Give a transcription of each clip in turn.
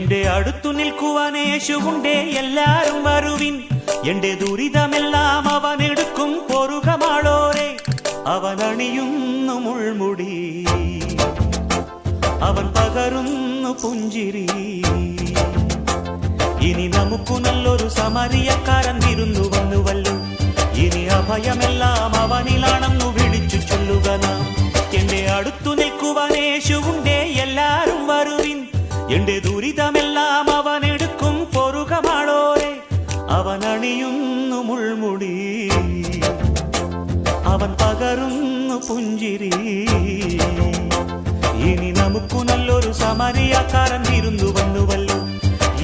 എന്റെ അടുത്തു നിൽക്കുവാൻ യേശുവുണ്ടേ, എല്ലാരും വരുവിൻ. എന്റെ ദുരിതമെല്ലാം അവനെടുക്കും പൊറുകമാളോരെ. അവനണിയുന്നു മുൾമുടി, അവൻ പകരുന്നു പുഞ്ചിരി. ഇനി നമുക്കു നല്ലൊരു സമരിയക്കാരൻ വിരുന്നു വന്നുവല്ലോ. ഇനി അഭയമെല്ലാം അവനിലാണെന്നു വിളിച്ചു ചൊല്ലുക നാം. എന്റെ അടുത്തു നിൽക്കുവാൻ യേശുവുണ്ടേ, എല്ലാരും വരുവിൻ. എന്റെ ദുരിതമെല്ലാം അവനെടുക്കും പൊറുകമാളോരെ. അവനണിയുന്നു മുൾമുടി, അവൻ പകരുന്നു പുഞ്ചിരി. ഇനി നമുക്കു നല്ലൊരു സമരിയക്കാരൻ വിരുന്നു വന്നുവല്ലോ.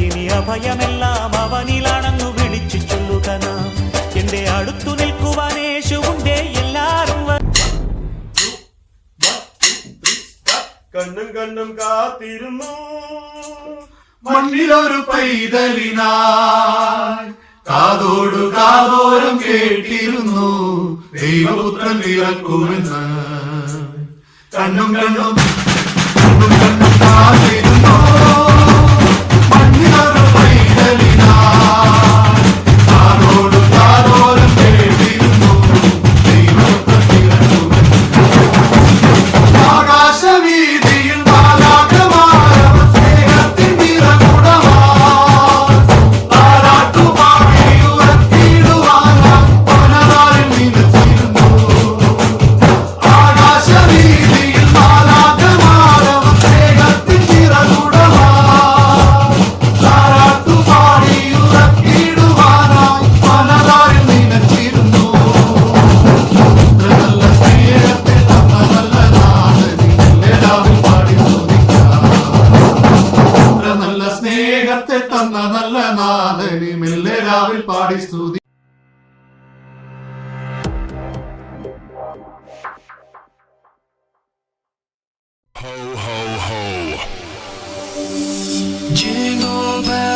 ഇനി അഭയമെല്ലാം അവനിലാണെന്നു വിളിച്ചു ചൊല്ലുക നാം. എന്റെ അടുത്തു നിൽക്കുവാൻ യേശുവുണ്ടേ, എല്ലാരും കണ്ണും കണ്ണും കാത്തിരുന്നു മണ്ണിലൊരു പൈതലിനായി. കാതോടു കാതോരം കേട്ടിരുന്നു ദൈവപുത്രൻ ഇറക്കുമെന്ന്. കണ്ണും കണ്ണും കണ്ണും കണ്ണും കാത്തിരുന്നു മണ്ണിലൊരു പൈതലിനായി. കാതോടു കാതോരം കേട്ടിരുന്നു ദൈവപുത്രൻ ഇറക്കുമെന്ന്. ആകാശവീതിയിൽ മാലാഖമാരവർ സ്നേഹത്തിൻ നിറകുടമായി താരാട്ടുപാടി ഉറക്കിടുവാനായി പലതാരിൽ നിലച്ചിരുന്നു. ആകാശവീതിയിൽ മാലാഖമാരവർ സ്നേഹത്തിൻ നിറകുടമായി താരാട്ടുപാടി ഉറക്കിടുവാനായി പലതാരിൽ നിലച്ചിരുന്നു. നല്ല സ്നേഹത്തെ തന്ന നല്ല നല്ല സ്നേഹത്തെ തന്ന നല്ല നാഥനെ മെല്ലെ രാവിൽ പാടി സ്തുതി. Ho, ho, ho. Jingle bells.